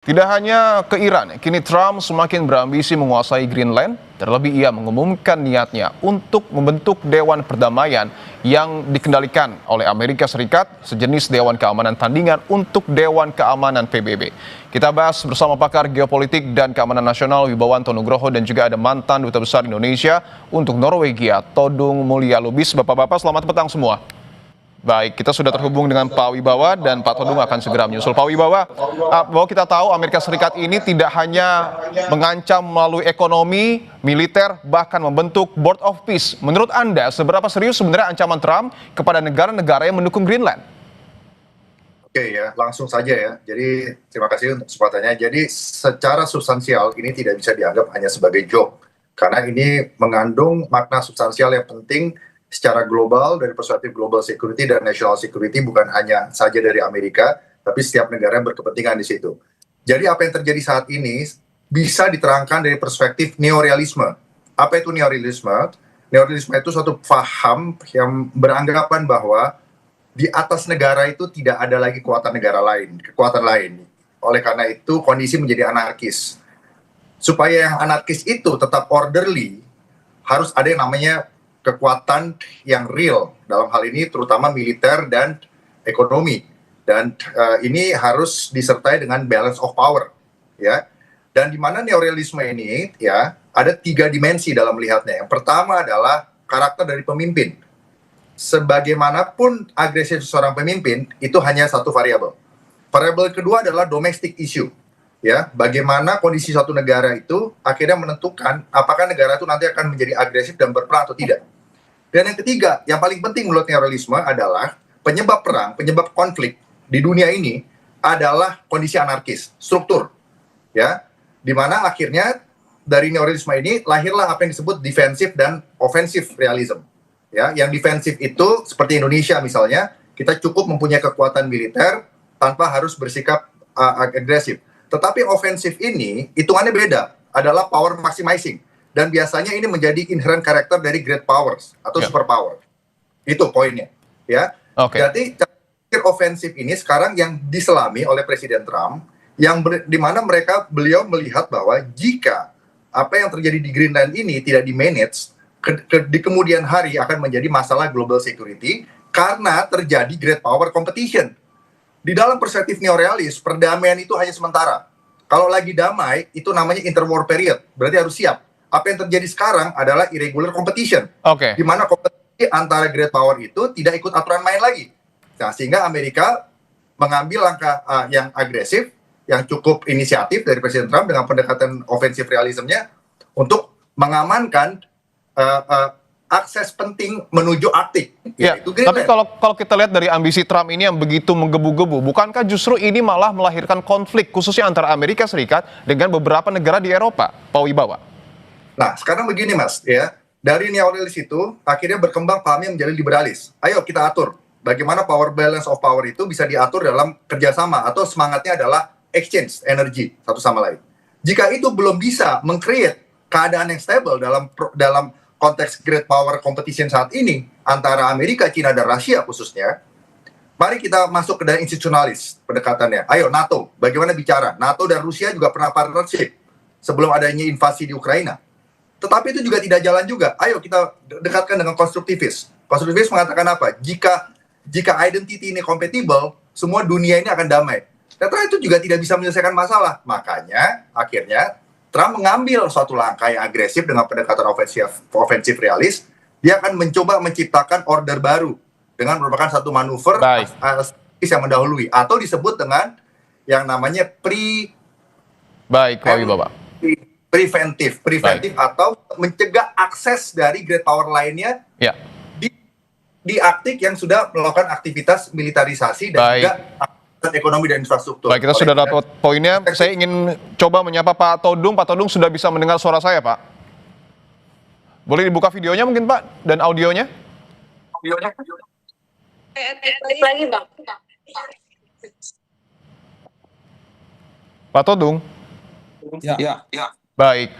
Tidak hanya ke Iran, kini Trump semakin berambisi menguasai Greenland. Terlebih ia mengumumkan niatnya untuk membentuk Dewan Perdamaian yang dikendalikan oleh Amerika Serikat, sejenis Dewan Keamanan tandingan untuk Dewan Keamanan PBB. Kita bahas bersama pakar geopolitik dan keamanan nasional Wibawanto Nugroho dan juga ada mantan Duta Besar Indonesia untuk Norwegia, Todung Mulya Lubis. Bapak-bapak selamat petang semua. Baik, kita sudah terhubung dengan Pak Wibawa dan Pak Todung akan segera menyusul. Pak Wibawa, bahwa kita tahu Amerika Serikat ini tidak hanya mengancam melalui ekonomi, militer, bahkan membentuk Board of Peace. Menurut Anda, seberapa serius sebenarnya ancaman Trump kepada negara-negara yang mendukung Greenland? Oke ya, langsung saja ya. Jadi terima kasih untuk kesempatannya. Jadi secara substansial ini tidak bisa dianggap hanya sebagai joke. Karena ini mengandung makna substansial yang penting secara global dari perspektif global security dan national security, bukan hanya saja dari Amerika, tapi setiap negara yang berkepentingan di situ. Jadi apa yang terjadi saat ini bisa diterangkan dari perspektif neorealisme. Apa itu neorealisme? Neorealisme itu suatu paham yang beranggapan bahwa di atas negara itu tidak ada lagi kekuatan lain. Oleh karena itu kondisi menjadi anarkis. Supaya yang anarkis itu tetap orderly, harus ada yang namanya kekuatan yang real, dalam hal ini terutama militer dan ekonomi, dan ini harus disertai dengan balance of power, ya. Dan di mana neorealisme ini, ya, ada 3 dimensi dalam melihatnya. Yang pertama adalah karakter dari pemimpin. Sebagaimanapun agresif seorang pemimpin, itu hanya satu variabel. Variabel kedua adalah domestic issue. Ya, bagaimana kondisi suatu negara itu akhirnya menentukan apakah negara itu nanti akan menjadi agresif dan berperang atau tidak. Dan yang ketiga, yang paling penting menurut neorealisme adalah penyebab perang, penyebab konflik di dunia ini adalah kondisi anarkis, struktur. Ya, di mana akhirnya dari neorealisme ini lahirlah apa yang disebut defensive dan offensive realism. Ya, yang defensif itu seperti Indonesia misalnya, kita cukup mempunyai kekuatan militer tanpa harus bersikap agresif. Tetapi ofensif ini hitungannya beda, adalah power maximizing, dan biasanya ini menjadi inherent karakter dari great powers atau superpower. Itu poinnya, ya. Jadi ofensif ini sekarang yang diselami oleh Presiden Trump, yang di mana beliau melihat bahwa jika apa yang terjadi di Greenland ini tidak di-manage, di kemudian hari akan menjadi masalah global security karena terjadi great power competition. Di dalam perspektif neorealis, perdamaian itu hanya sementara. Kalau lagi damai, itu namanya interwar period. Berarti harus siap. Apa yang terjadi sekarang adalah irregular competition. Di mana kompetisi antara great power itu tidak ikut aturan main lagi. Nah, sehingga Amerika mengambil langkah yang agresif, yang cukup inisiatif dari Presiden Trump dengan pendekatan offensive realismnya untuk mengamankan akses penting menuju Arktik. Ya, tapi kalau kita lihat dari ambisi Trump ini yang begitu menggebu-gebu, bukankah justru ini malah melahirkan konflik khususnya antara Amerika Serikat dengan beberapa negara di Eropa, Pak Wibawa? Nah, sekarang begini Mas, ya, dari neorealis itu akhirnya berkembang pahamnya menjadi liberalis. Ayo kita atur bagaimana power balance of power itu bisa diatur dalam kerjasama, atau semangatnya adalah exchange energi satu sama lain. Jika itu belum bisa meng-create keadaan yang stable dalam konteks great power competition saat ini antara Amerika, China, dan Rusia khususnya, mari kita masuk ke dalam institusionalis pendekatannya. Ayo NATO, bagaimana bicara? NATO dan Rusia juga pernah partnership sebelum adanya invasi di Ukraina. Tetapi itu juga tidak jalan juga. Ayo kita dekatkan dengan konstruktivis. Konstruktivis mengatakan apa? Jika identity ini compatible, semua dunia ini akan damai. Ternyata itu juga tidak bisa menyelesaikan masalah. Makanya akhirnya Trump mengambil suatu langkah yang agresif dengan pendekatan offensive realis. Dia akan mencoba menciptakan order baru dengan merupakan satu manuver yang mendahului, atau disebut dengan yang namanya preventif atau mencegah akses dari great power lainnya di Arktik yang sudah melakukan aktivitas militarisasi dan juga ekonomi dan infrastruktur. Baik, kita sudah dapat poinnya. Saya ingin coba menyapa Pak Todung. Pak Todung sudah bisa mendengar suara saya, Pak? Boleh dibuka videonya mungkin, Pak, dan audionya? Lagi, Bang. Pak Todung? Ya. Baik.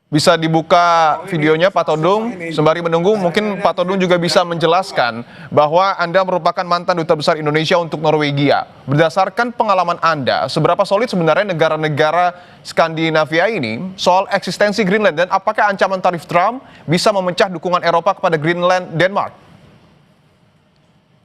Bisa dibuka videonya Pak Todung, sembari menunggu mungkin Pak Todung juga bisa menjelaskan bahwa Anda merupakan mantan Duta Besar Indonesia untuk Norwegia. Berdasarkan pengalaman Anda, seberapa solid sebenarnya negara-negara Skandinavia ini soal eksistensi Greenland dan apakah ancaman tarif Trump bisa memecah dukungan Eropa kepada Greenland Denmark?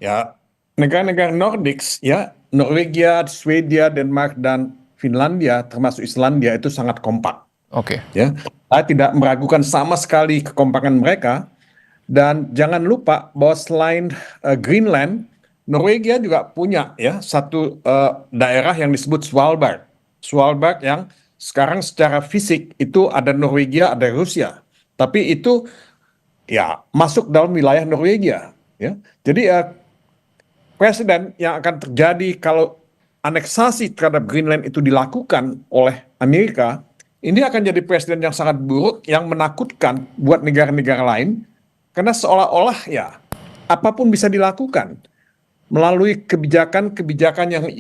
Ya, negara-negara Nordics, ya, Norwegia, Swedia, Denmark, dan Finlandia, termasuk Islandia, itu sangat kompak. Oke. Ya, saya tidak meragukan sama sekali kekompakan mereka. Dan jangan lupa bahwa selain Greenland, Norwegia juga punya ya satu daerah yang disebut Svalbard. Svalbard yang sekarang secara fisik itu ada Norwegia, ada Rusia. Tapi itu ya masuk dalam wilayah Norwegia. Ya, jadi presiden yang akan terjadi kalau aneksasi terhadap Greenland itu dilakukan oleh Amerika, ini akan jadi presiden yang sangat buruk, yang menakutkan buat negara-negara lain, karena seolah-olah ya apapun bisa dilakukan melalui kebijakan-kebijakan yang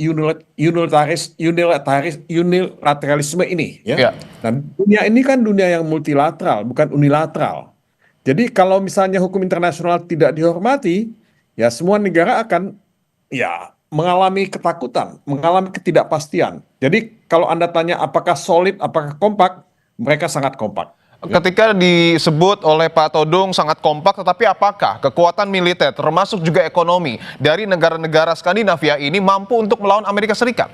unilateralisme ini. Ya. Dan dunia ini kan dunia yang multilateral, bukan unilateral. Jadi kalau misalnya hukum internasional tidak dihormati, ya semua negara akan ya mengalami ketakutan, mengalami ketidakpastian. Jadi kalau Anda tanya apakah solid, apakah kompak, mereka sangat kompak. Ketika disebut oleh Pak Todung sangat kompak, tetapi apakah kekuatan militer termasuk juga ekonomi dari negara-negara Skandinavia ini mampu untuk melawan Amerika Serikat?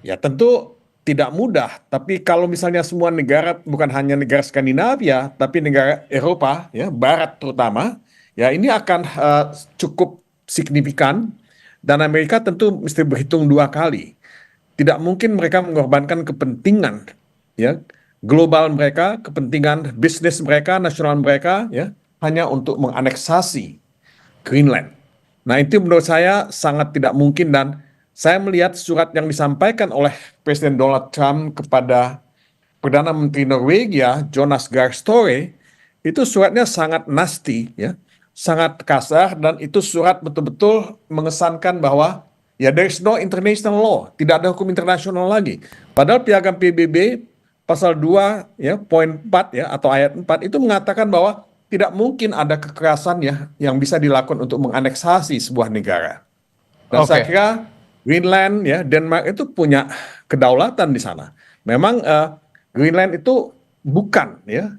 Ya tentu tidak mudah, tapi kalau misalnya semua negara, bukan hanya negara Skandinavia, tapi negara Eropa, ya Barat terutama, ya ini akan cukup signifikan, dan Amerika tentu mesti berhitung dua kali. Tidak mungkin mereka mengorbankan kepentingan ya global mereka, kepentingan bisnis mereka, nasional mereka, ya hanya untuk menganeksasi Greenland. Nah itu menurut saya sangat tidak mungkin, dan saya melihat surat yang disampaikan oleh Presiden Donald Trump kepada Perdana Menteri Norwegia, Jonas Gahr Støre, itu suratnya sangat nasty, ya, sangat kasar, dan itu surat betul-betul mengesankan bahwa ya there is no international law, tidak ada hukum internasional lagi. Padahal Piagam PBB pasal 2 ya poin 4 ya atau ayat 4 itu mengatakan bahwa tidak mungkin ada kekerasan ya yang bisa dilakukan untuk menganeksasi sebuah negara. Dan saya kira Greenland ya Denmark itu punya kedaulatan di sana. Memang Greenland itu bukan ya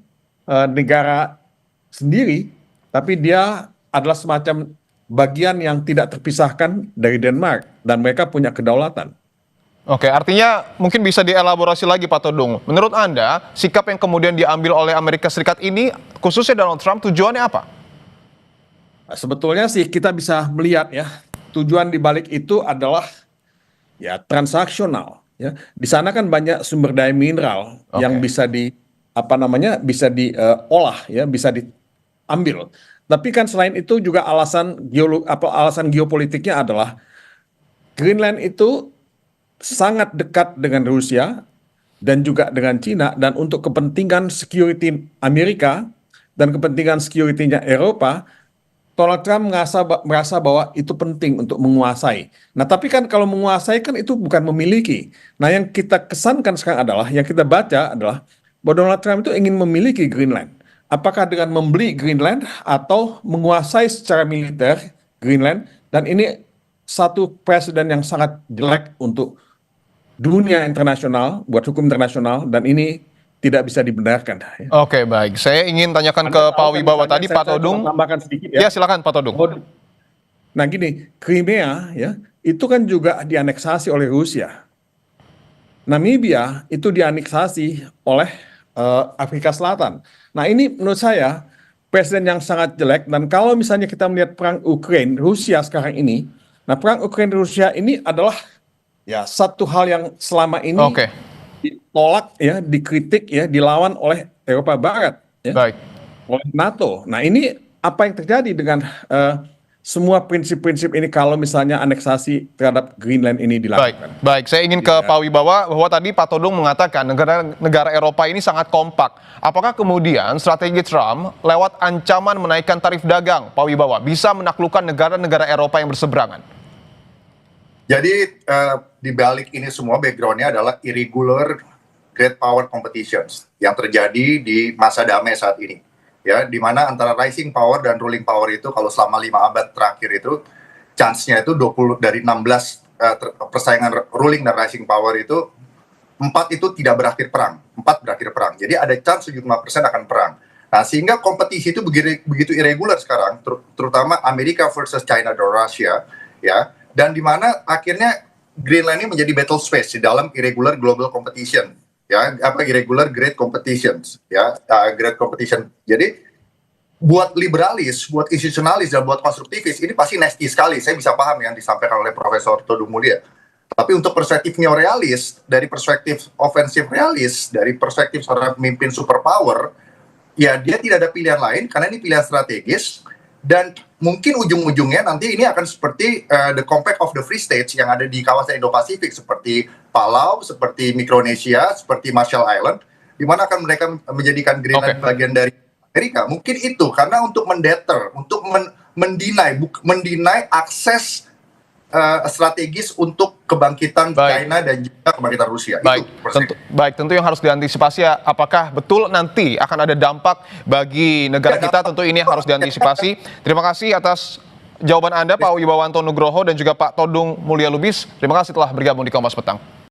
negara sendiri, tapi dia adalah semacam bagian yang tidak terpisahkan dari Denmark, dan mereka punya kedaulatan. Oke, artinya mungkin bisa dielaborasi lagi Pak Todung. Menurut Anda, sikap yang kemudian diambil oleh Amerika Serikat ini, khususnya Donald Trump, tujuannya apa? Sebetulnya sih kita bisa melihat ya, tujuan dibalik itu adalah ya transaksional. Ya. Di sana kan banyak sumber daya mineral yang bisa bisa diolah ya, bisa diambil. Tapi kan selain itu juga alasan geopolitiknya adalah Greenland itu sangat dekat dengan Rusia dan juga dengan Cina, dan untuk kepentingan security Amerika dan kepentingan security-nya Eropa, Donald Trump merasa bahwa itu penting untuk menguasai. Nah, tapi kan kalau menguasai kan itu bukan memiliki. Nah, yang kita kesankan sekarang adalah, yang kita baca adalah bahwa Donald Trump itu ingin memiliki Greenland. Apakah dengan membeli Greenland atau menguasai secara militer Greenland, dan ini satu presiden yang sangat jelek untuk dunia internasional, buat hukum internasional, dan ini tidak bisa dibenarkan. Oke, baik. Saya ingin tanyakan ke Pak Wibawa tadi, Pak Todung. Tambahkan sedikit ya. Ya, silakan Pak Todung. Nah gini, Crimea ya, itu kan juga dianeksasi oleh Rusia. Namibia itu dianeksasi oleh Afrika Selatan. Nah ini menurut saya presiden yang sangat jelek, dan kalau misalnya kita melihat perang Ukraina Rusia sekarang ini, nah perang Ukraina Rusia ini adalah ya satu hal yang selama ini ditolak ya, dikritik ya, dilawan oleh Eropa Barat ya, oleh NATO. Nah ini apa yang terjadi dengan semua prinsip-prinsip ini kalau misalnya aneksasi terhadap Greenland ini dilakukan? Baik. Saya ingin ke Pak Wibawa, bahwa tadi Pak Todung mengatakan negara Eropa ini sangat kompak. Apakah kemudian strategi Trump lewat ancaman menaikkan tarif dagang, Pak Wibawa, bisa menaklukkan negara-negara Eropa yang berseberangan? Jadi di balik ini semua backgroundnya adalah irregular great power competitions yang terjadi di masa damai saat ini. Ya, di mana antara rising power dan ruling power itu kalau selama 5 abad terakhir itu chance-nya itu 20 dari 16 persaingan ruling dan rising power itu 4 itu tidak berakhir perang, 4 berakhir perang. Jadi ada chance 75% akan perang. Nah, sehingga kompetisi itu begitu irregular sekarang, terutama Amerika versus China dan Russia, ya. Dan di mana akhirnya Greenland ini menjadi battle space di dalam irregular global competition, ya, irregular great competitions, ya, great competition. Jadi buat liberalis, buat institusionalis dan buat konstruktivis ini pasti nasty sekali. Saya bisa paham yang disampaikan oleh Profesor Todung Mulia. Tapi untuk perspektif neorealis, dari perspektif ofensif realis, dari perspektif seorang pemimpin superpower, ya dia tidak ada pilihan lain karena ini pilihan strategis dan mungkin ujung-ujungnya nanti ini akan seperti the compact of the free states yang ada di kawasan Indo-Pasifik seperti Palau, seperti Micronesia, seperti Marshall Island, di mana akan mereka menjadikan Greenland bagian dari Amerika. Mungkin itu karena untuk mendeter, untuk mendinai akses strategis untuk kebangkitan China dan juga kebangkitan Rusia. Tentu yang harus diantisipasi ya, apakah betul nanti akan ada dampak bagi negara kita, tentu ini harus diantisipasi. Terima kasih atas jawaban Anda Pak Wibawanto Nugroho dan juga Pak Todung Mulya Lubis. Terima kasih telah bergabung di Kompas Petang.